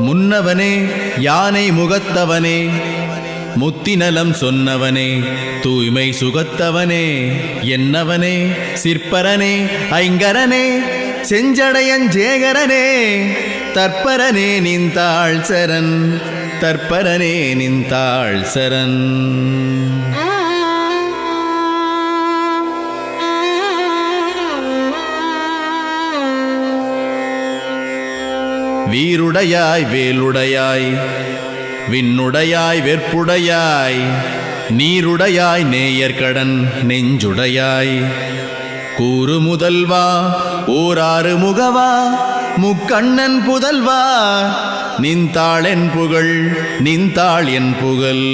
முன்னவனே யானை முகத்தவனே, முத்திநலம் சொன்னவனே, தூய்மை சுகத்தவனே, என்னவனே சிற்பரனே, ஐங்கரனே, செஞ்சடையஞ்சேகரனே, தற்பரனே நின்றாள் சரண், தற்பரனே நின்றாள் சரண். வீருடையாய் வேலுடையாய், விண்ணுடையாய் வெற்புடையாய், நீருடையாய் நேயர்கடன் நெஞ்சுடையாய், கூறு முதல்வா ஓராறு முகவா, முக்கண்ணன் புதல்வா, நின்றாள் என் புகழ், நின்றாள் என் புகழ்.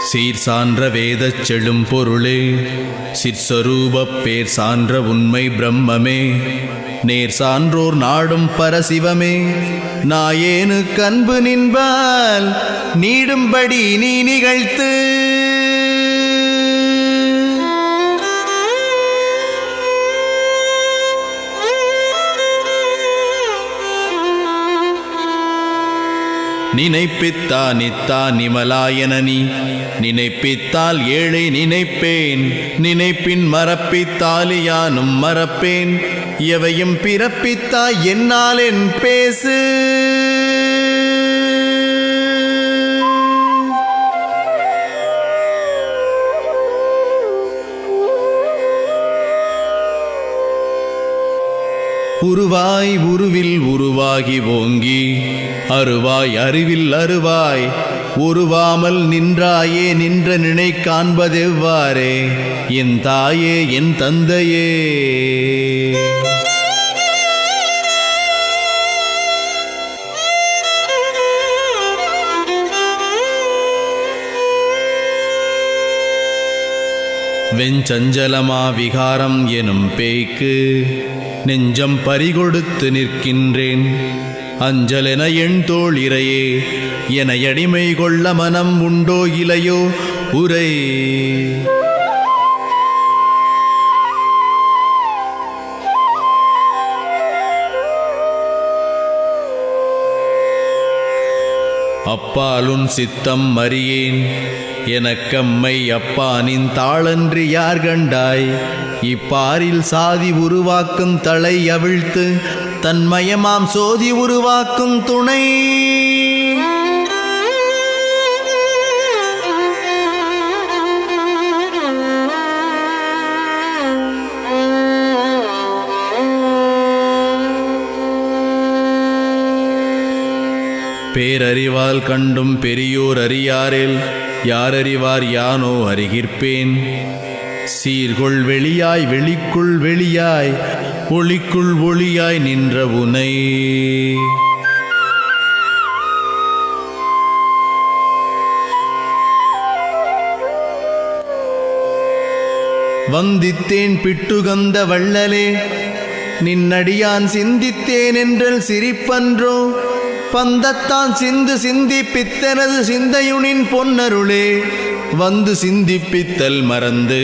சீர் சான்ற வேதச் செழும் பொருளே, சிற்சரூபப் பேர் சான்ற உண்மை பிரம்மமே, நேர் சான்றோர் நாடும் பரசிவமே, நாயேனு கன்பு நின்பால் நீடும்படி நீ நிகழ்த்து. நினைப்பித்தா நித்தா நிமலாயனனி, நினைப்பித்தால் ஏழை நினைப்பேன், நினைப்பின் மறப்பித்தாலியானும் மறப்பேன், எவையும் பிறப்பித்தா என்னால் என் பேசு. உருவாய் உருவில் உருவாகி ஓங்கி, அருவாய் அறிவில் அருவாய், உருவாமல் நின்றாயே நின்ற நினை காண்பதெவ்வாறே, என் தாயே என் தந்தையே. வெஞ்சஞ்சலமா விகாரம் எனும் பேய்க்கு நெஞ்சம் பறிகொடுத்து நிற்கின்றேன், அஞ்சலென என் தோள் இறையே, என அடிமை கொள்ள மனம் உண்டோ இலையோ உரை. அப்பாலுன் சித்தம் அறியேன், எனக்கம்மை அப்பானின் தாளன்றி யார் கண்டாய், இப்பாரில் சாதி உருவாக்கும் தலை அவிழ்த்து தன்மயமாம் சோதி உருவாக்கும் துணை. பேரறிவால் கண்டும் பெரியோர் அறியாரில் யாரறிவார் யானோ அறிகிற்பேன், சீர்கொள் வெளியாய் வெளிக்குள் வெளியாய், ஒளிக்குள் ஒளியாய் நின்ற உனை. வந்தித்தேன் பிட்டுகந்த வள்ளலே, நின்னடியான் சிந்தித்தேன் என்றல் சிரிப்பன்றோ, பந்தத்தான் சிந்து சிந்திப்பித்தனது சிந்தையுனின் பொன்னருளே, வந்து சிந்திப்பித்தல் மறந்து.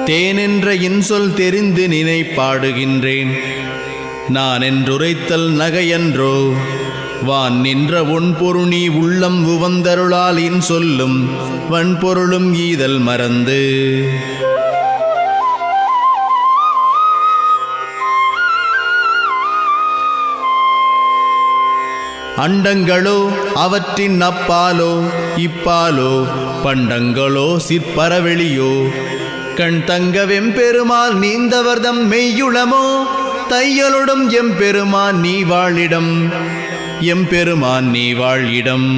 தேனென்ற இன்சொல் தெரிந்து நினை பாடுகின்றேன், நான் என்றுரைத்தல் நகையன்றோ, வான் நின்ற ஒன்பொருணி உள்ளம் உவந்தருளால் இன்சொல்லும் வன்பொருளும் ஈதல் மறந்து. அண்டங்களோ அவற்றின் அப்பாலோ இப்பாலோ, பண்டங்களோ சிற்பரவெளியோ, கண் தங்க வெம்பெருமாள் நீந்தவர்தம் மெய்யுளமோ, தையலொடும் எம்பெருமான் நீ வாழிடம், எம்பெருமான் நீ வாழிடம்.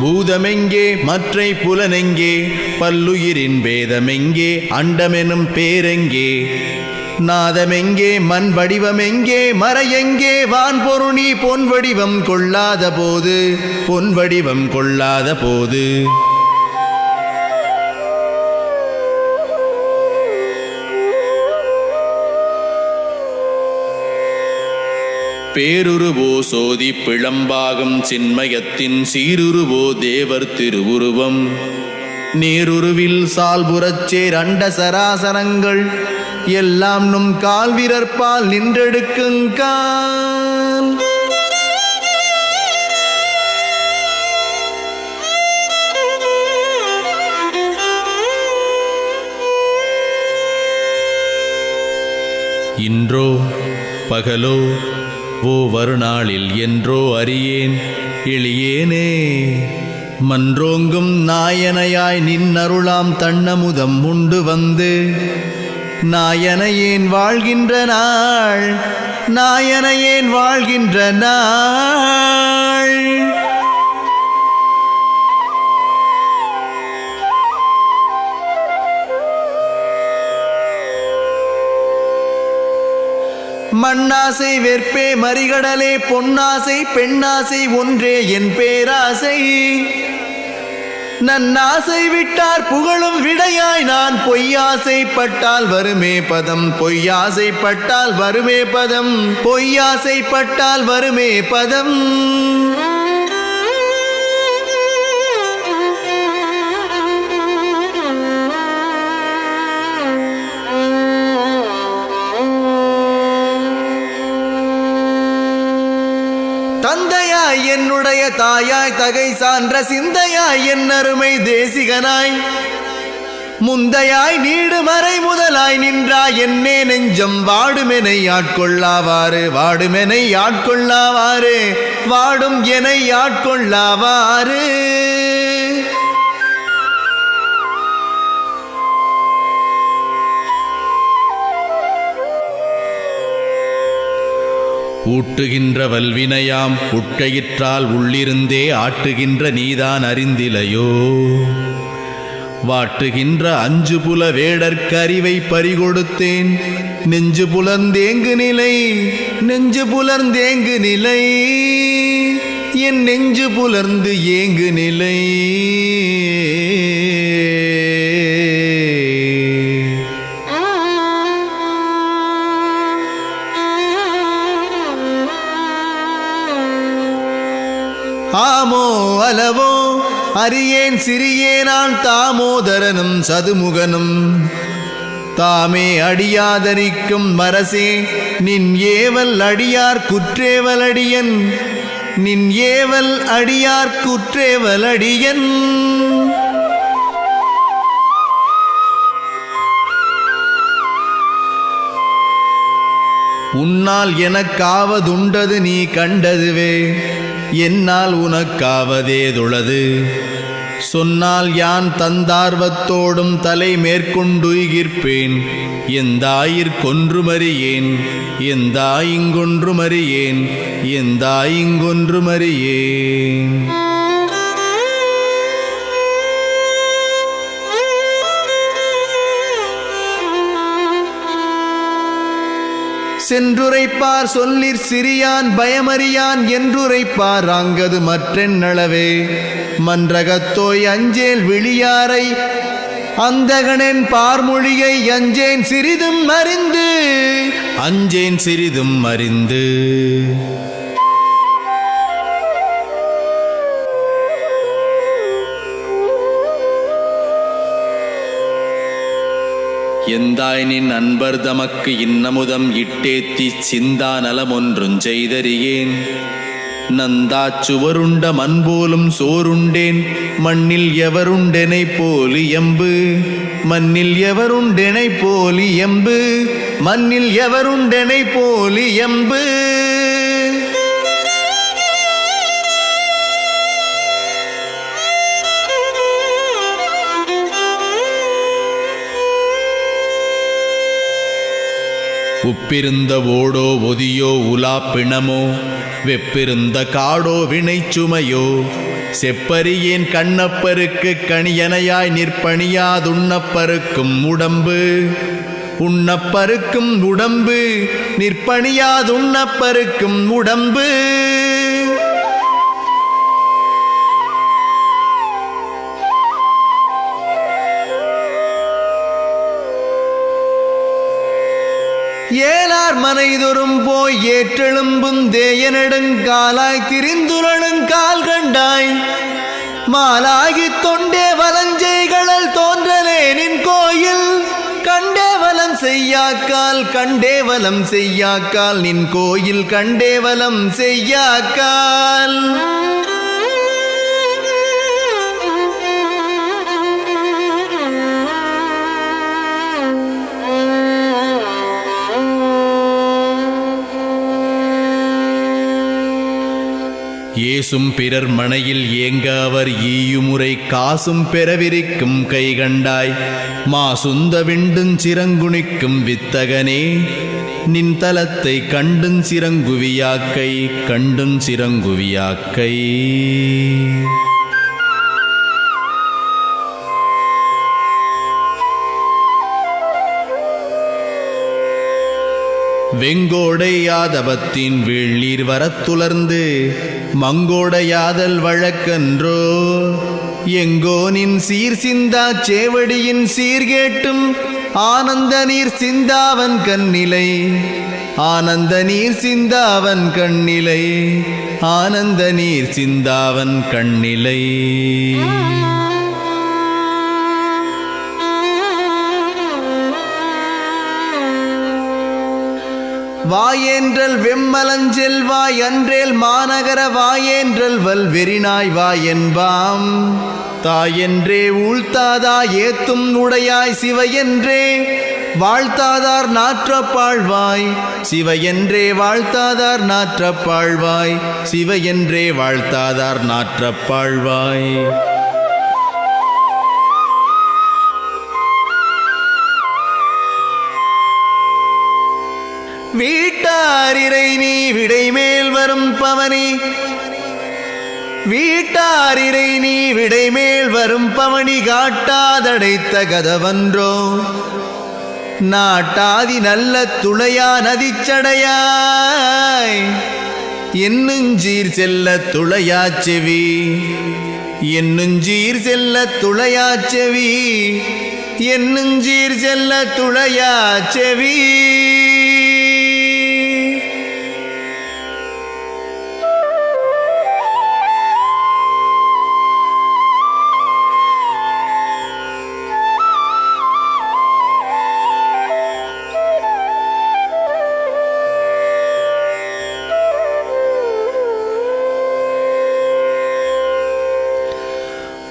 பூதமெங்கே மற்றை புலனெங்கே, பல்லுயிரின் பேதமெங்கே, அண்டமெனும் பேரெங்கே, நாதமெங்கே மண் வடிவமெங்கே, மறையெங்கே, வான் பொருணி பொன் வடிவம் கொள்ளாத போது, பொன் வடிவம் கொள்ளாத போது. பேருருவோ சோதி பிழம்பாகும் சின்மயத்தின் சீருருவோ தேவர் திருவுருவம் நேருருவில் சால்புறச்சேர் அண்ட சராசரங்கள் எல்லாம் நும் கால்விரற்பால் நின்றெடுக்குங்கால் இன்றோ பகலோ ஓ வருநாளில் என்றோ அறியேன் எளியேனே மன்றோங்கும் நாயனையாய் நின்னருளாம் தன்னமுதம் உண்டு வந்து நாயனையேன் வாழ்கின்ற நாள் நாயனையேன் வாழ்கின்ற நாள் மண்ணாசை வெற்பே மறிகடலே பொன்னாசை பெண்ணாசை ஒன்றே என் பேராசை நன்னாசை விட்டார் புகழும் விடையாய் நான் பொய்யாசைப்பட்டால் வருமே பதம் பொய்யாசைப்பட்டால் வருமே பதம் பொய்யாசைப்பட்டால் வருமே பதம் தந்தையாய் என்னுடைய தாயாய் தகை சான்ற சிந்தையாய் என் அருமை தேசிகனாய் முந்தையாய் நீடு மறை முதலாய் நின்றாய் என்னே நெஞ்சம் வாடுமெனை ஆட்கொள்ளாவாறு வாடுமெனை ஆட்கொள்ளாவாறு வாடும் எனை ஆட்கொள்ளாவாறு ஊட்டுகின்ற வல்வினையாம் உட்கையிற்றால் உள்ளிருந்தே ஆட்டுகின்ற நீதான் அறிந்திலையோ வாட்டுகின்ற அஞ்சு புல வேடற்கறிவை பறிகொடுத்தேன் நெஞ்சு புலர்ந்தேங்கு நிலை நெஞ்சு புலர்ந்தேங்கு நிலை என் நெஞ்சு புலர்ந்து ஏங்கு நிலை ஆமோ அளவோ அறியேன் சிறியேனான் தாமோதரனும் சதுமுகனும் தாமே அடியாதரிக்கும் மரசே நின் ஏவல் அடியார் குற்றேவல் அடியன் நின் ஏவல் அடியார் குற்றேவல் அடியன் உன்னால் எனக்காவதுண்டது நீ கண்டதுவே என்னால் உனக்காவதேதுளது சொன்னால் யான் தந்தார்வத்தோடும் தலை மேற்கொண்டுயிர்ப்பேன் எந்தாயிற்கொன்றுமறியேன் எந்தாயிங்கொன்றுமறியேன் எந்தாயிங்கொன்றுமறியேன் சென்றுரைப்பார் சொல்லிற் சிறியான் பயமறியான் என்றுரைப்பார் அங்கது மற்றென்னளவே மன்றகத்தோய் அஞ்சேல் விழியாரை அந்தகனென் பார்மொழியை அஞ்சேன் சிறிதும் அறிந்து அஞ்சேன் சிறிதும் அறிந்து எந்தாய் நின் அன்பர் தமக்கு இன்னமுதம் இட்டேத்தி சிந்தா நலமொன்றும் செய்தறியேன் நந்தாச் சுவருண்ட மண்போலும் சோறுண்டேன் மண்ணில் எவருண்டெனை போலி எம்பு மண்ணில் எவருண்டெனை போலி எம்பு மண்ணில் எவருண்டெனை போலி எம்பு உப்பிருந்த ஓடோ ஒதியோ உலா பிணமோ வெப்பிருந்த காடோ வினைச்சுமையோ செப்பரியேன் கண்ணப்பருக்கு கணியனையாய் நிற்பணியாதுண்ணப்பருக்கும் உடம்பு உண்ணப்பருக்கும் உடம்பு நிற்பணியாதுண்ணப்பருக்கும் உடம்பு ஏலார் மனைதொரும் போய் ஏற்றெழும்பும் தேயனெடுங்காலாய் திரிந்துழலுங்கால் கண்டாய் மாலாகித் தொண்டே வலஞ்செய்களல் தோன்றலே நின் கோயில் கண்டே வலம் செய்யாக்கால் கண்டே வலம் செய்யாக்கால் நின் கோயில் கண்டே வலம் செய்யாக்கால் ஏசும் பிறர் மனையில் ஏங்க அவர் ஈயுமுறை காசும் பெறவிரிக்கும் கை கண்டாய் மாசுந்த விண்டுஞ் சிறங்குணிக்கும் வித்தகனே நின் தலத்தை கண்டுஞ் சிறங்குவியாக்கை கண்டுஞ் சிறங்குவியாக்கை வெங்கோடையாதபத்தின் வீழ்நீர் வரத்துலர்ந்து மங்கோடையாதல் வழக்கன்றோ எங்கோ நின் சீர் சிந்தா சேவடியின் சீர்கேட்டும் ஆனந்த நீர் சிந்தாவன் கண்ணிலை ஆனந்த நீர் சிந்தாவன் கண்ணிலை ஆனந்த நீர் சிந்தாவன் கண்ணிலை வாயேன்றல் வெம்மலஞ்செல்வாய் அன்றேல் மாநகர வாயேன்றல் வல்வெறினாய் வாயென்பாம் தாயென்றே ஊழ்த்தாதா ஏத்தும் உடையாய் சிவையென்றே வாழ்த்தாதார் நாற்றப்பாழ்வாய் சிவையென்றே வாழ்த்தாதார் நாற்றப்பாழ்வாய் சிவையென்றே வாழ்த்தாதார் நாற்றப்பாழ்வாய் வீட்டாரிரை நீ விடைமேல் வரும் பவனி வீட்டாரிரை நீ விடைமேல் வரும் பவனி காட்டாதடைத்த கதவன்றோ நாட்டாதி நல்ல துளையா நதிச்சடையாய் என்னுஞ்சீர் செல்ல துளையாச்செவி என்னுஞ்சீர் செல்ல துளையாச்செவி என்னுஞ்சீர் செல்ல துளையாச்செவி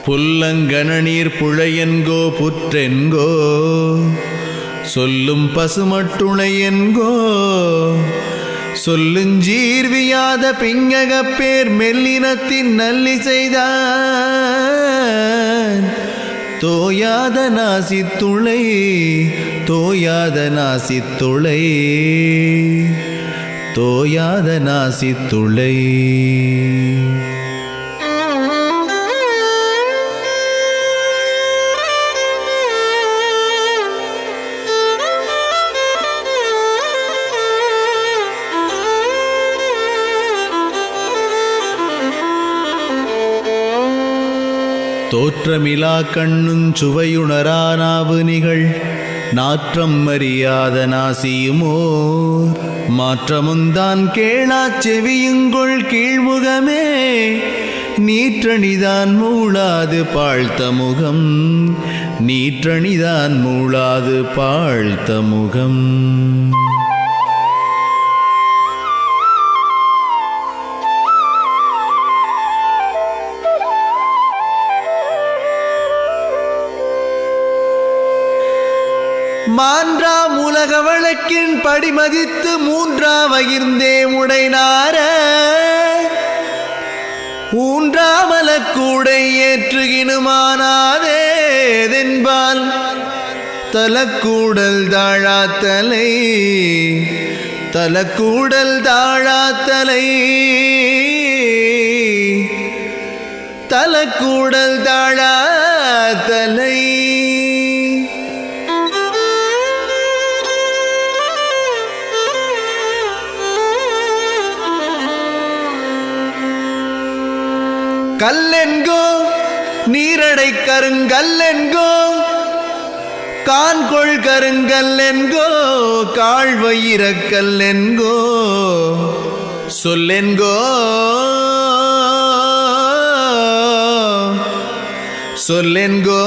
புல்லங்கணநீர் புழையென்கோ புற்றென்கோ சொல்லும் பசுமட்டுணையென்கோ சொல்லுஞ்சீர்வியாத பிங்ககப் பேர் மெல்லினத்தின் நல்லி செய்தான் தோயாத நாசித்துளை தோயாத நாசித்துளை தோயாத நாசித்துளை தோற்றமிலா கண்ணுஞ் சுவையுணரானாவு நிகழ் நாற்றம் அறியாத நாசியுமோர் மாற்றமுந்தான் கேளாச் செவியுங்கொள் கீழ்முகமே நீற்றணிதான் மூளாது பாழ்த்த முகம் நீற்றணிதான் மூளாது பாழ்த்த முகம் மான்றாம் உலக வழக்கின் படிமதித்து மூன்றா வகிர்ந்தே உடைனார ஊன்றாமல கூடை ஏற்றுகினுமானாதேதென்பால் தலக்கூடல் தாழாத்தலை தலக்கூடல் தாழாத்தலை தலக்கூடல் தாழாத்தலை கல்லென்கோ நீரடை கருங்கல்லென்கோ கான்கொள் கருங்கல் என்கோ காழ்வயிரக்கல் என்கோ சொல்லென்கோ சொல்லென்கோ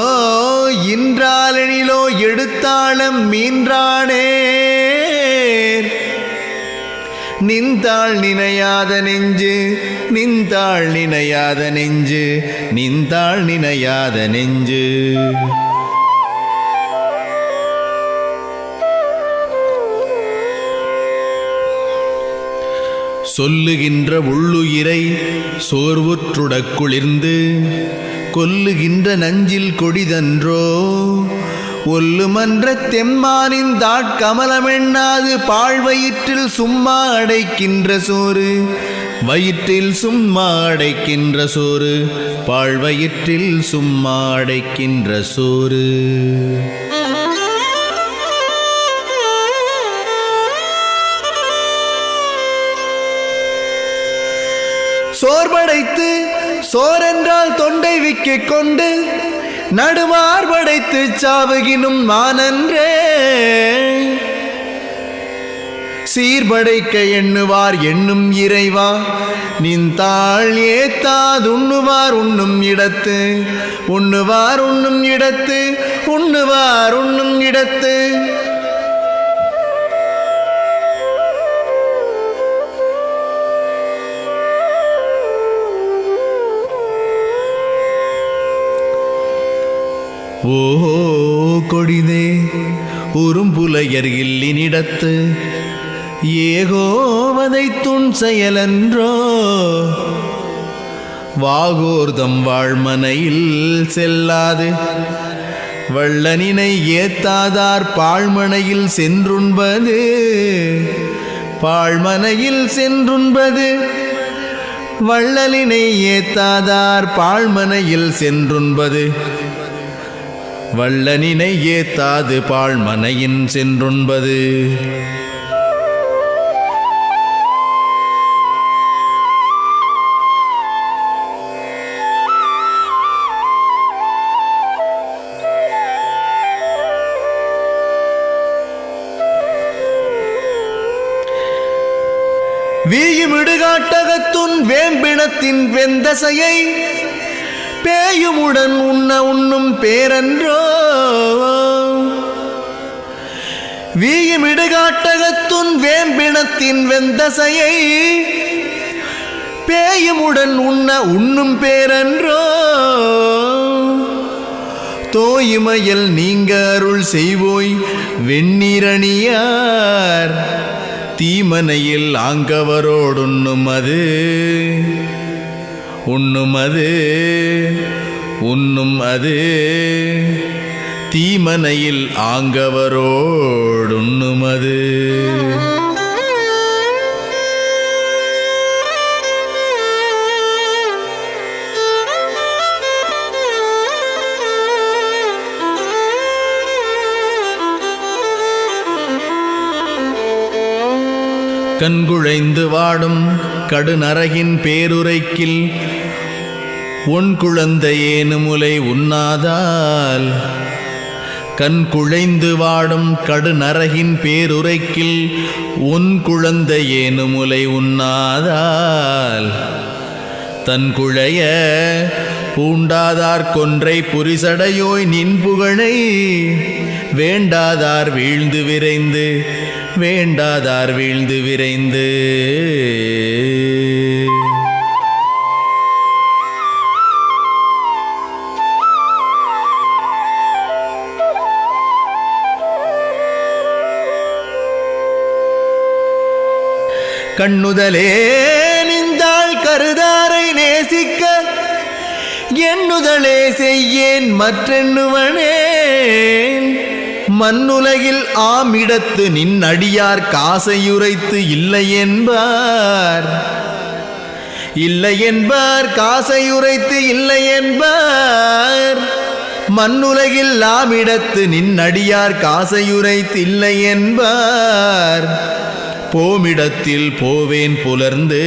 இன்றாலெனிலோ எடுத்தாளம் மீன்றானே நின்றாள் நினையாத நெஞ்சு நின்றாள் நினையாத நெஞ்சு நின்றாள் நினையாத நெஞ்சு. சொல்லுகின்ற உள்ளுயிரை சோர்வுற்றுடக் குளிர்ந்து கொல்லுகின்ற நஞ்சில் கொடிதன்றோ ஒல்லுமன்ற தெம்மானின் தாட்கமலமெண்ணாது பாழ்வயிற்றில் சும்மா அடைக்கின்ற சோறு வயிற்றில் சும்மா அடைக்கின்ற சோறு பாழ்வயிற்றில் சும்மா அடைக்கின்ற சோறு. சோர்படைத்து சோரென்றால் தொண்டை விக்கிக் கொண்டு நடுமார்படைத்து சாவுகினும் மானன்றே சீர்படைக்க எண்ணுவார் எண்ணும் இறைவா நின்றாள் ஏத்தாதுண்ணுவார் உண்ணும் இடத்து உண்ணுவார் உண்ணும் இடத்து உண்ணுவார் உண்ணும் இடத்து. ஓ கொடிதே உறும்புலையர் இல்லினிடத்து ஏகோவதை துண் செயலன்றோ வாகோர்தம் வாழ்மனையில் செல்லாது வள்ளனினை ஏத்தாதார் பாழ்மனையில் சென்றுண்பது பாழ்மனையில் சென்றுண்பது வள்ளலினை ஏத்தாதார் பாழ்மனையில் சென்றுண்பது வள்ளனினை ஏத்தாது பாழ்மனையின் சென்றுண்பது. வீயுமிடுகாட்டகத்துன் வேம்பினத்தின் வெந்தசையை பேயுமுடன் உண்ண உண்ணும் பேரன்றோ வீயுமிடுகாட்டகத்துன் வேம்பினத்தின் வெந்தசையை பேயுமுடன் உண்ண உண்ணும் பேரன்றோ தோயுமையில் நீங்க அருள் செய்வோய் வெண்ணீரணியார் தீமனையில் ஆங்கவரோடுண்ணும் அது உண்ணும் அது உண்ணும் அது தீமனையில் ஆங்கவரோடுண்ணும் அது. கண்குழைந்து வாடும் கடுநரகின் பேருரைக்கில் உன் குழந்தையேனுமுலை உண்ணாதால் கண் குழைந்து வாடும் கடுநரகின் பேருரைக்கில் உன் குழந்தையேனுமுலை உண்ணாதால் தன் குழைய பூண்டாதார் கொன்றை புரிசடையோய் நின் புகழை வேண்டாதார் வீழ்ந்து விரைந்து வேண்டாதார் வீழ்ந்து விரைந்து. கண்ணுதலே நின்றாள் கருதாரை நேசிக்க எண்ணுதலே செய்யேன் மற்றெண்ணுவனேன் மண்ணுலகில் ஆமிடத்து நின் அடியார் காசையுரைத்து இல்லை என்பார் இல்லை என்பார் காசையுரைத்து இல்லை என்பார் மண்ணுலகில் ஆமிடத்து நின் அடியார் காசையுரைத்து இல்லை என்பார் போமிடத்தில் போவேன் புலர்ந்து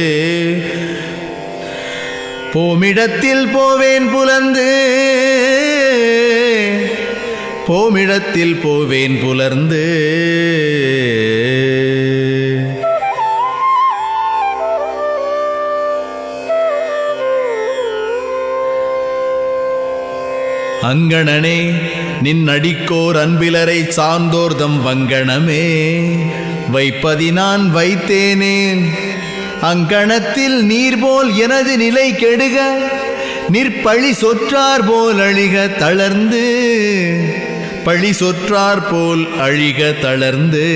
போமிடத்தில் போவேன் புலர்ந்து போமிடத்தில் போவேன் புலர்ந்து. அங்கணனே நின் அடிக்கோர் அன்பிலரை சார்ந்தோர்தம் வங்கணமே வைப்பதி நான் வைத்தேனேன். அங்கணத்தில் நீர்போல் எனது நிலை கெடுக நிற்பழி சொற்றார் போல் அழிக தளர்ந்து. பழி சொற்றார் போல் அழிக தளர்ந்து.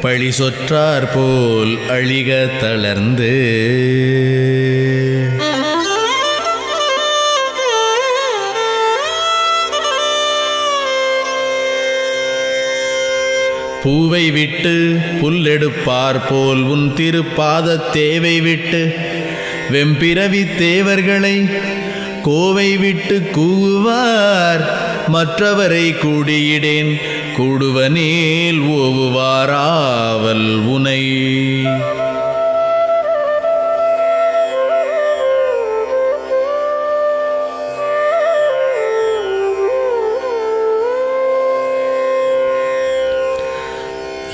பழி சொற்றார் போல் அழிக தளர்ந்து. பூவை விட்டு புல்லெடுப்பார் போல் உன் திருப்பாத தேவை விட்டு வெம்பிரவி தேவர்களை கோவை விட்டு கூவுவார் மற்றவரை கூடியிடேன் கூடுவனேல் ஓவுவாராவல் உனை.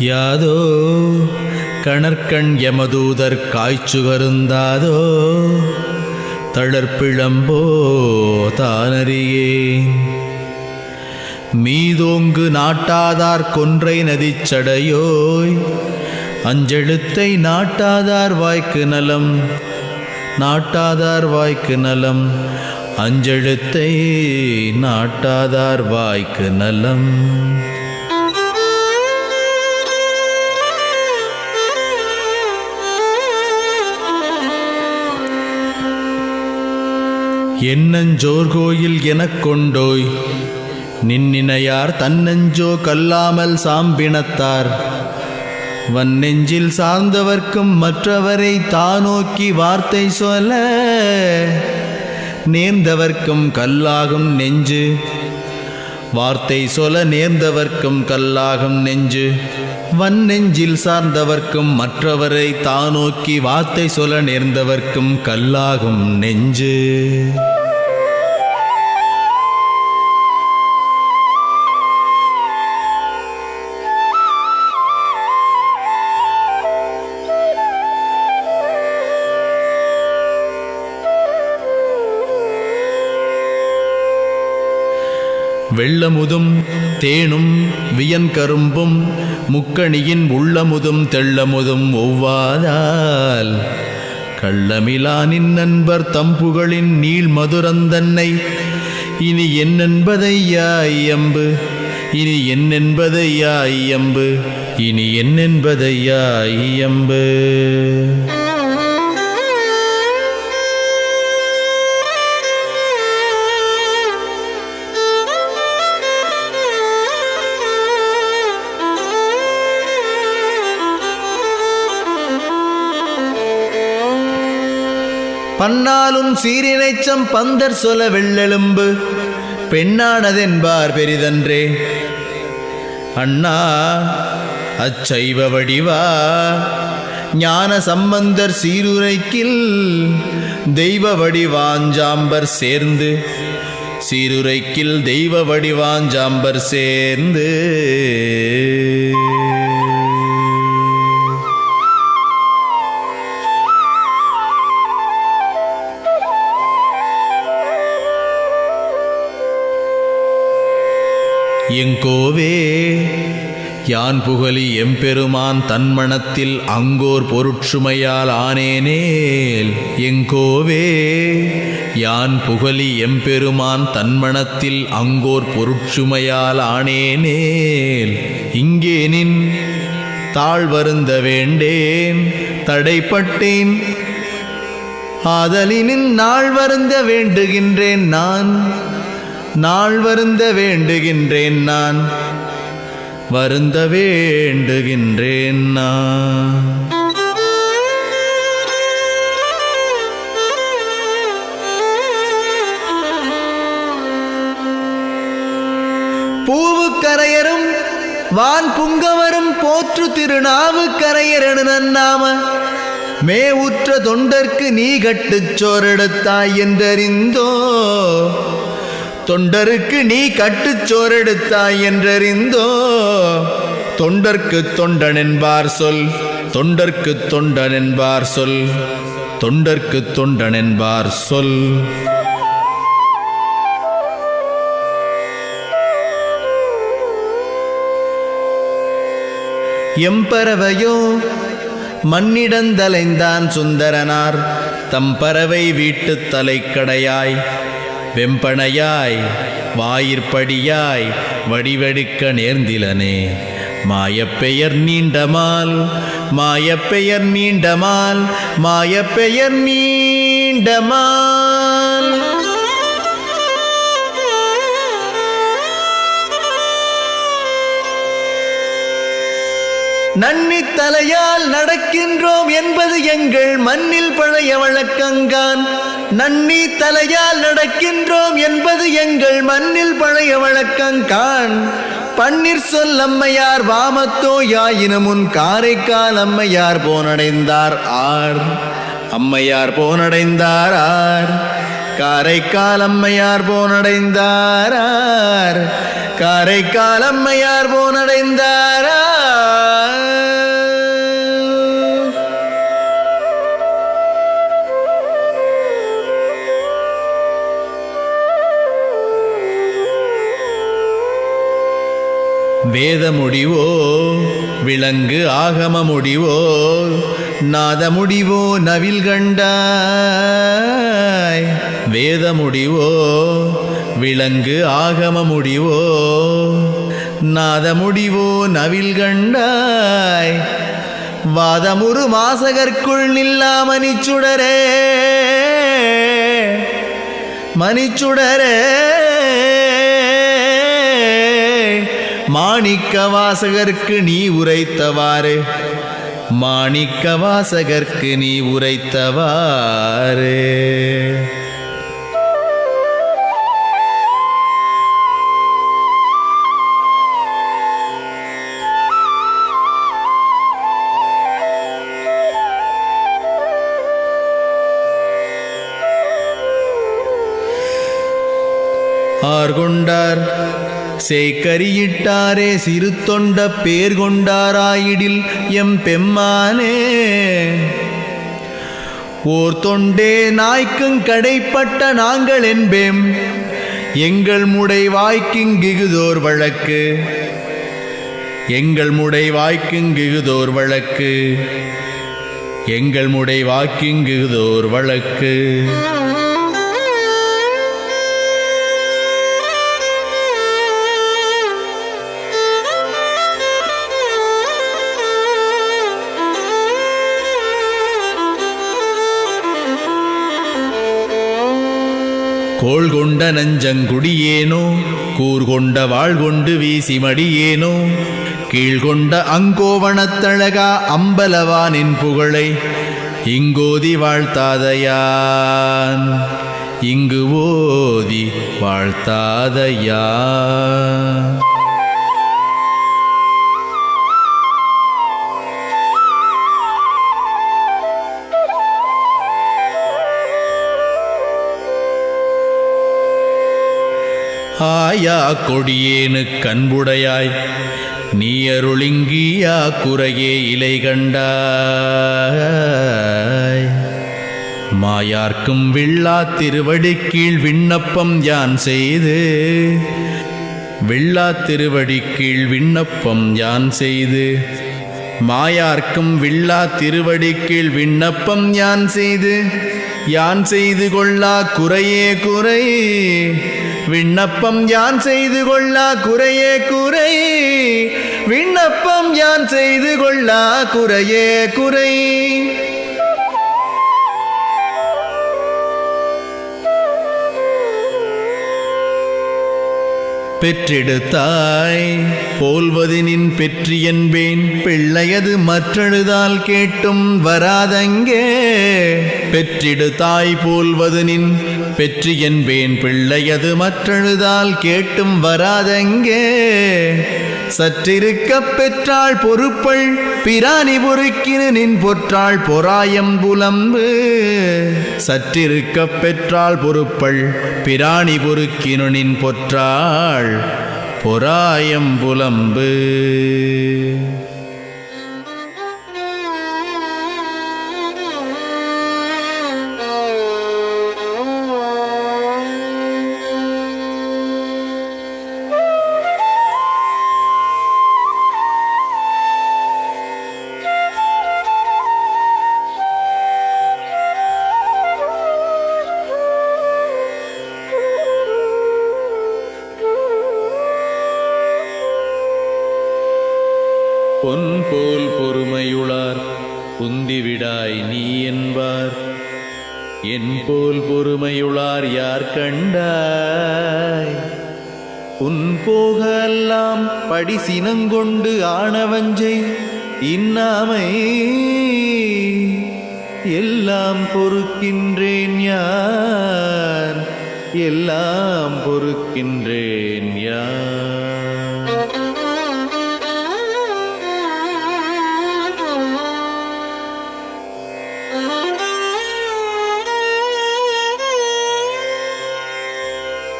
யாதோ கணற்கண் யமதூதர் காய்ச்சுகருந்தாதோ தளர்ப்பிழம்போ தானறியேன். மீதோங்கு நாட்டாதார் கொன்றை நதிச்சடையோய் அஞ்செழுத்தை நாட்டாதார் வாய்க்கு நலம். நாட்டாதார் வாய்க்கு நலம். அஞ்செழுத்தை நாட்டாதார் வாய்க்கு நலம். என்னஞ்சோர் கோயில் எனக் கொண்டோய் நின்னினையார் தன்னஞ்சோ கல்லாமல் சாம்பினத்தார் வன்னெஞ்சில் சார்ந்தவர்க்கும் மற்றவரை தானோக்கி வார்த்தை சொல்ல நேர்ந்தவர்க்கும் கல்லாகும் நெஞ்சு. வார்த்தை சொல்ல நேர்ந்தவர்க்கும் கல்லாகும் நெஞ்சு. வன்னெஞ்சில் சார்ந்தவர்க்கும் மற்றவரை தானோக்கி வார்த்தை சொல்ல நேர்ந்தவர்க்கும் கல்லாகும் நெஞ்சு. வெள்ளமுதும் தேனும் வியன்கரும்பும் முக்கணியின் உள்ளமுதும் தெள்ளமுதும் ஒவ்வாதால் கள்ளமிலானின் நண்பர் தம்புகளின் நீள் மதுரந்தன்னை இனி என்னென்பதையாயம்பு. இனி என்னென்பதையாயம்பு. இனி என்னென்பதையாயம்பு. பன்னாலும் சீரினைச்சம் பந்தர் சொல வெள்ளெலும்பு பெண்ணானதென்பார் பெரிதன்றே. அண்ணா அச்சைவ வடிவா ஞான சம்பந்தர் சீருரைக்கில் தெய்வ வடிவாஞ்சாம்பர் சேர்ந்து. சீருரைக்கில் தெய்வ வடிவாஞ்சாம்பர் சேர்ந்து. எங்கோவே யான் புகழி எம்பெருமான் தன்மணத்தில் அங்கோர் பொருட்சுமையால் ஆனேனேல். எங்கோவே யான் புகழி எம்பெருமான் தன்மணத்தில் அங்கோர் பொருட்சுமையால் ஆனேனேல். இங்கே நின் தாழ் வருந்த வேண்டேன் தடைப்பட்டேன் ஆதலினின் நாள் வருந்த வேண்டுகின்றேன் நான். நாள் வருந்த வேண்டுகின்றேன் நான். வருந்த வேண்டுகின்றேன் நான். பூவுக்கரையரும் வான் புங்கவரும் போற்று திருநாவுக்கரையரனு நன்னாம மே உற்ற தொண்டர்க்கு நீ கட்டுச் சோரெடுத்தாய் என்றறிந்தோ. தொண்டருக்கு நீ கட்டுச்சோரெடுத்தாய் என்றறிந்தோ தொண்டர்க்கு தொண்டன் என்பார் சொல் தொண்டர்க்கு தொண்டன் என்பார் சொல் தொண்டர்க்கு தொண்டன் என்பார் சொல். எம்பறவையோ மண்ணிடந்தலைந்தான் சுந்தரனார் தம் பறவை வீட்டு தலைக்கடையாய் வெம்பனையாய் வாயிற்படியாய் வடிவெடுக்க நேர்ந்திலனே மாயப்பெயர் நீண்டமால் மாயப்பெயர் நீண்டமால் மாயப்பெயர் நீண்டமால். நன்னி தலையால் நடக்கின்றோம் என்பது எங்கள் மண்ணில் பழைய வழக்கங்கான். நன்னி தலையால் நடக்கின்றோம் என்பது எங்கள் மண்ணில் பழைய வழக்கங்கான். பன்னீர் சொல் அம்மையார் வாமத்தோ யாயினமுன் காரைக்கால் அம்மையார் போனடைந்தார் ஆர் அம்மையார் போனடைந்தார் ஆர் காரைக்கால் அம்மையார் போனடைந்தார் ஆர் காரைக்கால் அம்மையார் போனடைந்தார் ஆர். வேத முடிவோ விலங்கு ஆகம முடிவோ நாத முடிவோ நவில் கண்டாய். வேத முடிவோ விலங்கு ஆகம முடிவோ நாத முடிவோ நவில் கண்டாய். வாதமுறு மாசகர்க்குள் நில்லா மணிச்சுடரே மணிச்சுடரே மாணிக்க வாசகர்க்கு நீ உரைத்தவாறு மாணிக்க வாசகர்க்கு நீ உரைத்தவாறு. ஆர்கொண்டார் சேக்கரியிட்டாரே சிறு தொண்ட பேர் கொண்டாராயிடில் எம் பெம்மானே. ஓர் தொண்டே நாய்க்குங் கடைப்பட்ட நாங்கள் என்பேம் எங்கள் முடை வாய்க்குங்கிகுதோர் வழக்கு எங்கள் முடை வாய்க்குங்கிகுதோர் வழக்கு எங்கள் முடை வாய்க்குங்கிகுதோர் வழக்கு. கோள் கொண்ட நஞ்சங்குடியேனோ கூர்கொண்ட வாழ்கொண்டு வீசி மடியேனோ கீழ்கொண்ட அங்கோவணத்தழகா அம்பலவானின் புகழை இங்கோதி வாழ்த்தாதையான் இங்கு ஓதி வாழ்த்தாதையான். ஆயா கொடியேனு கண்புடையாய் நீ அருளிங்கியா குறையே இலை கண்டாய். மாயார்க்கும் வில்லா திருவடி கீழ் விண்ணப்பம் யான் செய்து வில்லா திருவடி கீழ் விண்ணப்பம் யான் செய்து மாயார்க்கும் வில்லா திருவடி கீழ் விண்ணப்பம் யான் செய்து கொள்ளா குறையே குறை விண்ணப்பம் யான் செய்து கொள்ளா குறையே குறை விண்ணப்பம் யான் செய்து கொள்ளா குறையே குறை. பெற்றெடுத்தாய் போல்வதினின் பெற்றி என்பேன் பிள்ளையது மற்றெழுதால் கேட்டும் வராதங்கே. பெற்றிடுதாய் போல்வதினின் பெற்றி என்பேன் பிள்ளையது மற்றெழுதால் கேட்டும் வராதங்கே. சற்றிருக்கப் பெற்றாள் பொறுப்பள் பிராணி பொறுக்கினு நின் பொற்றாள் பொறாயம் புலம்பு. சற்றிருக்கப் பெற்றாள் பொறுப்பள் பிராணி பொறுக்கினு நின் பொற்றாள் பொறாயம் புலம்பு. பொன் போல் பொறுமையுளார் புந்திவிடாய் நீ என்பார். என் போல் பொறுமையுளார் யார் கண்டாய். உன் போக எல்லாம் படி சினங்கொண்டு ஆணவஞ்சை இன்னாமை எல்லாம் பொறுக்கின்றேன் யான், எல்லாம் பொறுக்கின்றேன் யான்.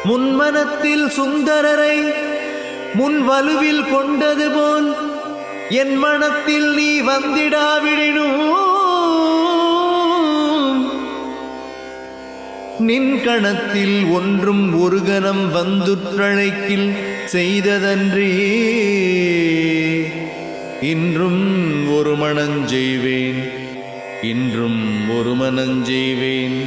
முன்மனத்தில் சுந்தரரை முன் வலுவில் கொண்டது போல் என் மனத்தில் நீ வந்திடாவிடினும் நின் கணத்தில் ஒன்றும் ஒரு கணம் வந்துற்றழைக்கில் செய்ததன்றி இன்றும் ஒரு மனஞ்செய்வேன், இன்றும் ஒரு மனஞ்செய்வேன்.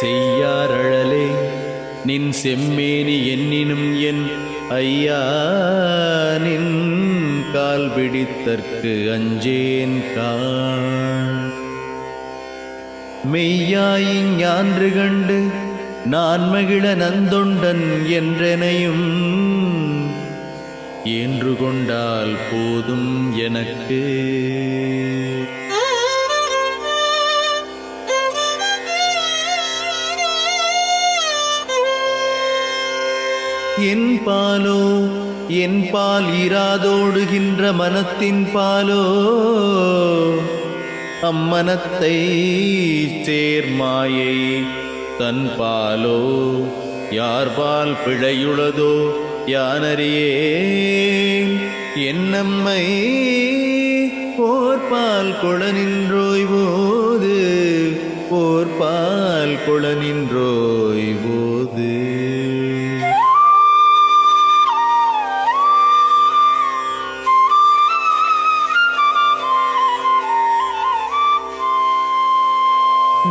செய்யாரழலே நின் செம்மேனி என்னினும் என் ஐயா நின் கால் பிடித்தற்கு அஞ்சேன் காண். மெய்யாயிங் ஞான்று கண்டு நான் மகிழ நந்தொண்டன் என்றெனையும் என்று கொண்டால் போதும் எனக்கு. என் பாலோ என் பால் இராதோடுகின்ற மனத்தின் பாலோ அம்மனத்தை சேர்மாயை தன் பாலோ யார் பால் பிழையுளதோ யானறியேன். என்னம்மை ஓர் பால் கொள நின்றோய் போது, ஓர் பால் கொள நின்றோய் போது.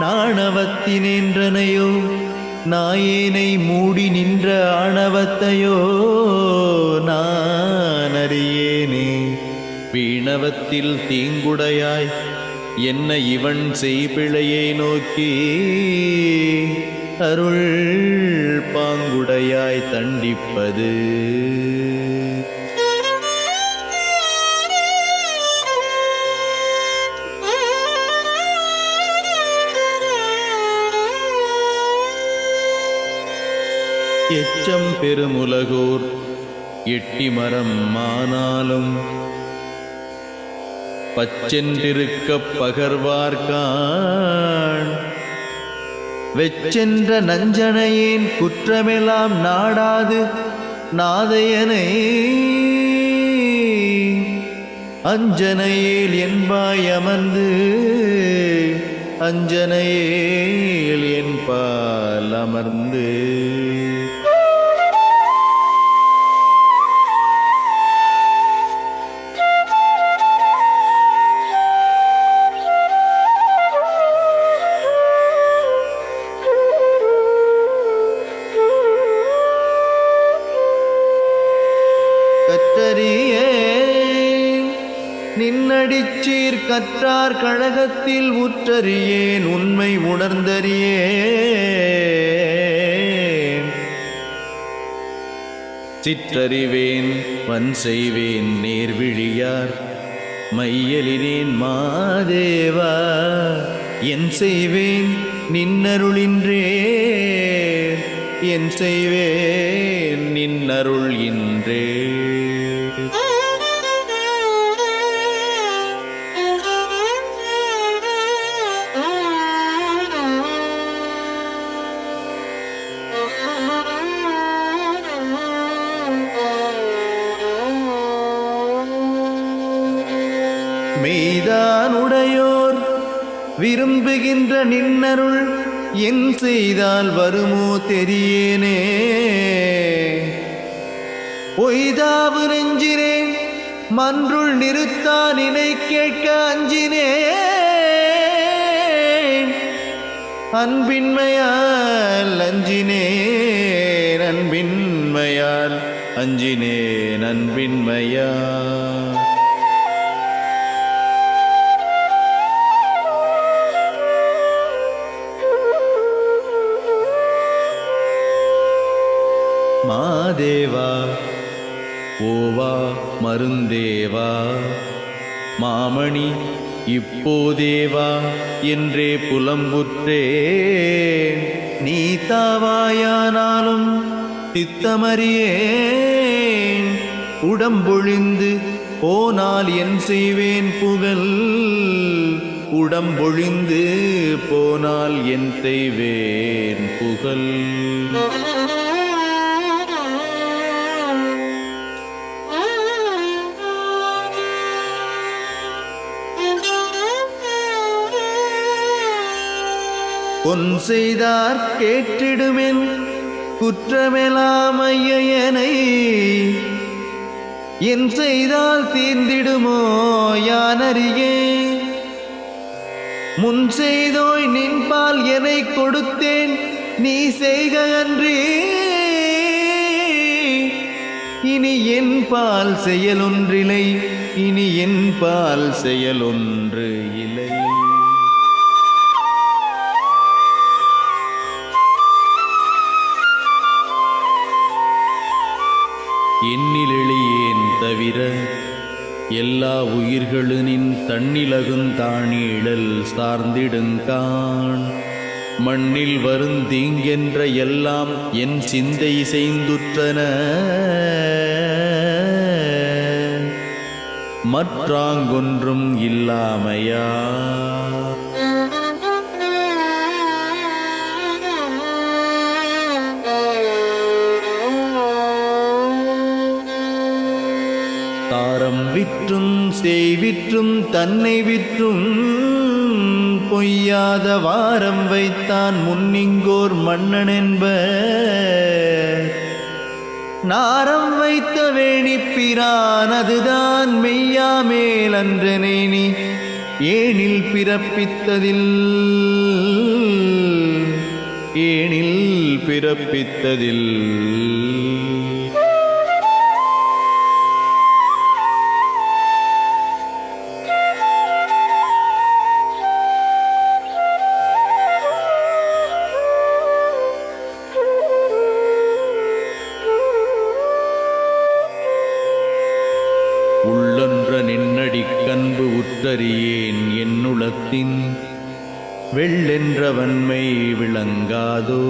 நாணவத்தினேன்றனையோ நாயேனை மூடி நின்ற ஆணவத்தையோ நான் அறியேனே. வீணவத்தில் தீங்குடையாய் என்ன இவன் செய்பிழையை நோக்கி அருள் பாங்குடையாய் தண்டிப்பது. எச்சம் பெருமுலகோர் எட்டி மரம் ஆனாலும் பச்சென்றிருக்கப் பகர்வார்கான். வெச்சென்ற நஞ்சனையேன் குற்றமெல்லாம் நாடாது நாதையனை அஞ்சனையேல் என்பாய் அமர்ந்து, அஞ்சனையேல் என்பால் அமர்ந்து. நின்னடிச்சீர் கற்றார் கழகத்தில் உற்றறியேன் உண்மை உணர்ந்தறியேன். சிற்றறிவேன் வன் செய்வேன் நேர்விழியார் மையலினேன் மாதேவா என் செய்வேன் நின்னருளின்றே, என் செய்வேன் நின்னருள் இன்றே. மெய்தான் உடையோர் விரும்புகின்ற நின்னருள் என் செய்தால் வருமோ தெரியேனே. பொய்தாவு நெஞ்சினேன் மன்றுள் நிறுத்தான் நினை கேட்க அஞ்சினேன். அன்பின்மையால் அஞ்சினேன், அன்பின்மையால் அஞ்சினேன், அன்பின்மையால். மாதேவா ஓவா மருந்தேவா மாமணி இப்போதேவா என்றே புலம்புற்றேன். நீ தாவாயானாலும் சித்தமறியேன். உடம்பொழிந்து போனால் என் செய்வேன் புகழ், உடம்பொழிந்து போனால் என் செய்வேன் புகழ். பொன் செய்தார் கேட்டிடுமென் குற்றமெல்லாம் ஐயனை, என் செய்தால் தீர்ந்திடுமோ யானறியே. முன் செய்தோய் நின்பால் என்னை கொடுத்தேன் நீ செய்க அன்றி, இனி என் பால் செயலொன்றில்லை, இனி என் பால் செயலொன்று இல்லை. என்னில் எளியேன் தவிர எல்லா உயிர்களின் தன்னிலகுந்தாணிழல் சார்ந்திடுங்கான். மண்ணில் வருந்தீங்கென்ற எல்லாம் என் சிந்தை செய்துற்றன, மற்றாங்கொன்றும் இல்லாமையா. தாரம் விற்றும் செய்விற்றும் தன்னை விற்றும் பொய்யாத வாரம் வைத்தான் முன்னிங்கோர் மன்னன் என்ப. நாரம் வைத்த வேணிப்பிரான் அதுதான் மெய்யாமேல் அன்றனேனி, ஏனில் பிறப்பித்ததில் ஏனில் பிறப்பித்ததில். உள்ளொன்ற நின்னடி கன்பு உற்றறியேன் என்னுளத்தின், வெள்ளென்ற வன்மை விளங்காதோ.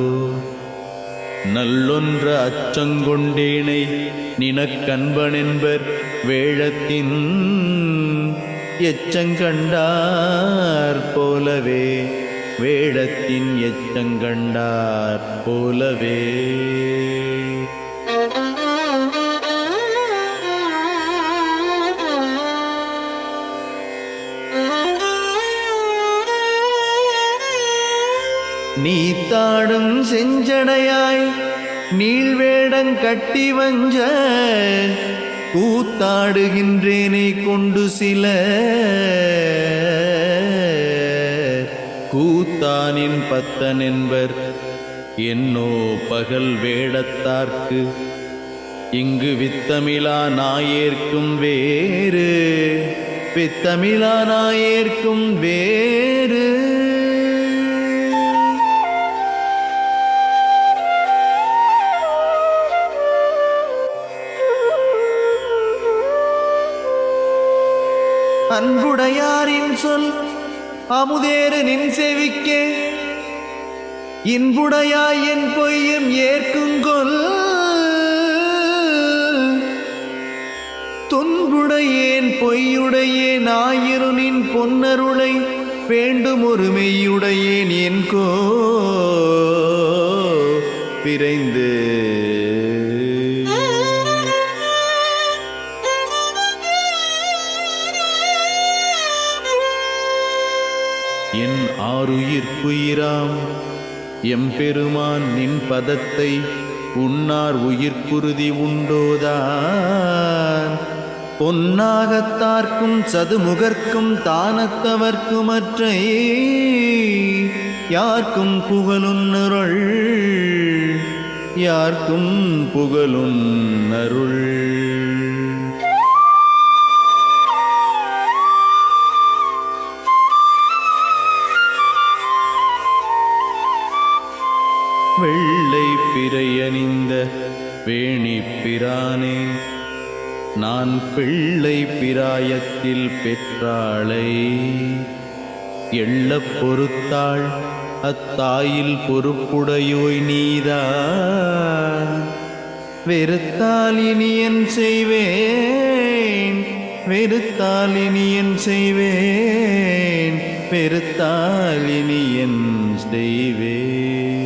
நல்லொன்ற அச்சங்கொண்டேனை நினக்கன்பனென்பர் வேழத்தின், எச்சங்கண்டார் போலவே வேடத்தின் எச்சங்கண்டார் போலவே. நீ தாடும் செஞ்சடையாய் நீள்வேடங் கட்டி வஞ்ச, கூத்தாடுகின்றேனை கொண்டு சில கூத்தானின் பத்தன் என்பர். என்னோ பகல் வேடத்தார்க்கு இங்கு வித்தமிழா நாயேற்கும் வேறு, வித்தமிழா நாயேற்கும் வேறு. அன்புடையாரின் சொல் அமுதேறு நின் செவிக்கே இன்புடையாய் என் பொய்யும் ஏற்குங்கொல் துன்புடையேன் பொய்யுடையேன் ஆயிரு நின் பொன்னருளை வேண்டும் ஒரு மெய்யுடையேன் என்கோ விரைந்து என் ஆருயிர்க்குயிராம் எம்பெருமான் நின் பதத்தை உன்னார் உயிர்க்குருதி உண்டோதான் பொன்னாகத்தார்க்கும் சதுமுகர்க்கும் தானத்தவர்க்குமற்றை யார்க்கும் புகழுன்னருள் யார்க்கும் புகழுன்னருள் வெள்ளை பிறையணிந்த வேணி பிரானே நான் பிள்ளை பிராயத்தில் பெற்றாளை எள்ளப் பொறுத்தாள் அத்தாயில் பொறுப்புடையோய் நீதான் வெறுத்தால் இனியன் செய்வேன் வெறுத்தால் இனியன் செய்வேன் வெறுத்தால் இனியன் செய்வேன்